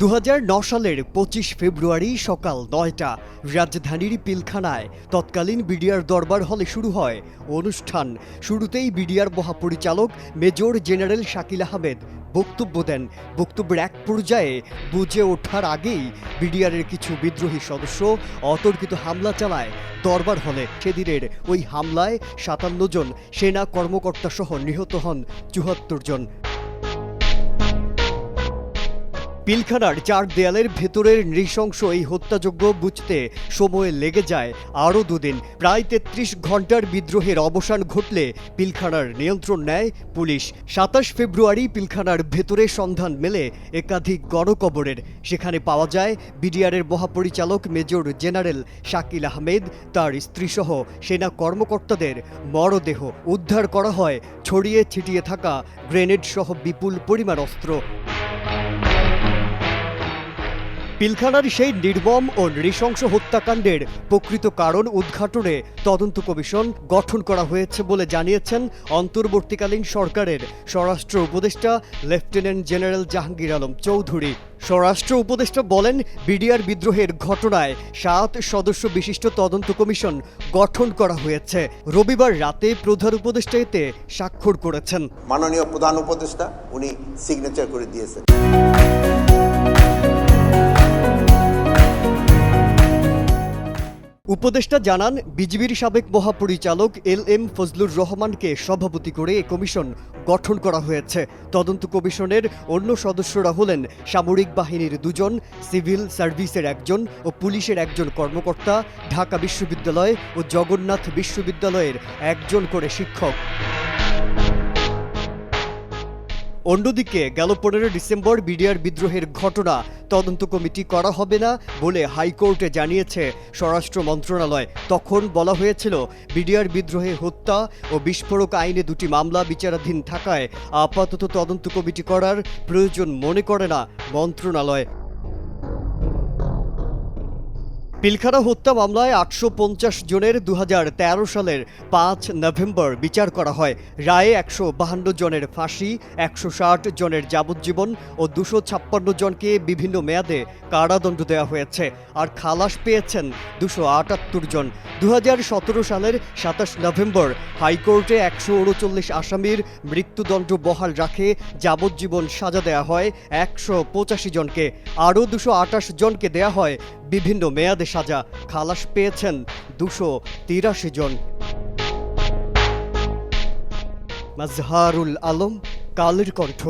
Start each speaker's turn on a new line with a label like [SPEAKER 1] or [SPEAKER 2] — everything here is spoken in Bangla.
[SPEAKER 1] 2009 সালের 25 ফেব্রুয়ারি সকাল 9টা রাজধানীর পিলখানায় তৎকালীন বিডিআর দরবার হলে শুরু হয় অনুষ্ঠান। শুরুতেই বিডিআর মহাপরিচালক মেজর জেনারেল শাকিল আহমেদ বক্তব্য দেন। বক্তব্যের এক পর্যায়ে বুঝে ওঠার আগেই বিডিআরের কিছু বিদ্রোহী সদস্য অতর্কিত হামলা চালায় দরবার হলে। সেদিনের ওই হামলায় 57 জন সেনা কর্মকর্তা সহ নিহত হন 74 জন। পিলখানার চার দেয়ালের ভেতরের নৃশংস এই হত্যাযজ্ঞ বুঝতে সময় লেগে যায় আরও দুদিন। প্রায় 33 ঘন্টার বিদ্রোহের অবসান ঘটলে পিলখানার নিয়ন্ত্রণ নেয় পুলিশ। 27 ফেব্রুয়ারি পিলখানার ভেতরে সন্ধান মেলে একাধিক গণকবরের। সেখানে পাওয়া যায় বিডিআরের মহাপরিচালক মেজর জেনারেল শাকিল আহমেদ, তার স্ত্রীসহ সেনা কর্মকর্তাদের মরদেহ। উদ্ধার করা হয় ছড়িয়ে ছিটিয়ে থাকা গ্রেনেড সহ বিপুল পরিমাণ অস্ত্র। পিলখানার সেই নির্মম ও নৃশংস হত্যাকাণ্ডের প্রকৃত কারণ উদ্ঘাটনে তদন্ত কমিশন গঠন করা হয়েছে বলে জানিয়েছেন অন্তর্বর্তীকালীন সরকারের স্বরাষ্ট্র উপদেষ্টা লেফটেন্যান্ট জেনারেল জাহাঙ্গীর আলম চৌধুরী। স্বরাষ্ট্র উপদেষ্টা বলেন, বিডিআর বিদ্রোহের ঘটনায় 7 সদস্য বিশিষ্ট তদন্ত কমিশন গঠন করা হয়েছে। রবিবার রাতে প্রধান উপদেষ্টা এতে স্বাক্ষর করেছেন।
[SPEAKER 2] মাননীয় প্রধান উপদেষ্টা উনি সিগনেচার করে দিয়েছেন।
[SPEAKER 1] উপদেষ্টা জানান, বিজিবির সাবেক মহাপরিচালক LM ফজলুর রহমানকে সভাপতি করে এ কমিশন গঠন করা হয়েছে। তদন্ত কমিশনের অন্য সদস্যরা হলেন সামরিক বাহিনীর 2 জন, সিভিল সার্ভিসের 1 জন ও পুলিশের 1 জন কর্মকর্তা, ঢাকা বিশ্ববিদ্যালয় ও জগন্নাথ বিশ্ববিদ্যালয়ের 1 জন করে শিক্ষক। অন্যদিকে গেল 15 ডিসেম্বর বিডিআর বিদ্রোহের ঘটনা তদন্ত কমিটি করা হবে না বলে হাইকোর্টে জানিয়েছে স্বরাষ্ট্র মন্ত্রণালয়। তখন বলা হয়েছিল, বিডিআর বিদ্রোহে হত্যা ও বিস্ফোরক আইনে 2টি মামলা বিচারাধীন থাকায় আপাতত তদন্ত কমিটি করার প্রয়োজন মনে করে না মন্ত্রণালয়। পিলখানা হত্যা মামলায় 850 জনের 2013 সালের 5 নভেম্বর বিচার করা হয়। রায়ে 152 জনের ফাঁসি, 160 জনের যাবজ্জীবন ও 256 জনকে বিভিন্ন মেয়াদে কারাদণ্ড দেওয়া হয়েছে। আর খালাস পেয়েছেন 278 জন। 2017 সালের 27 নভেম্বর হাইকোর্টে 139 আসামির মৃত্যুদণ্ড বহাল রাখে যাবজ্জীবন সাজা দেয়া হয় 185 জনকে। আরও 228 জনকে দেয়া হয় বিভিন্ন মেয়াদে সাজা। খালাস পেয়েছেন 283 জন। মাজহারুল আলম, কালের কণ্ঠ।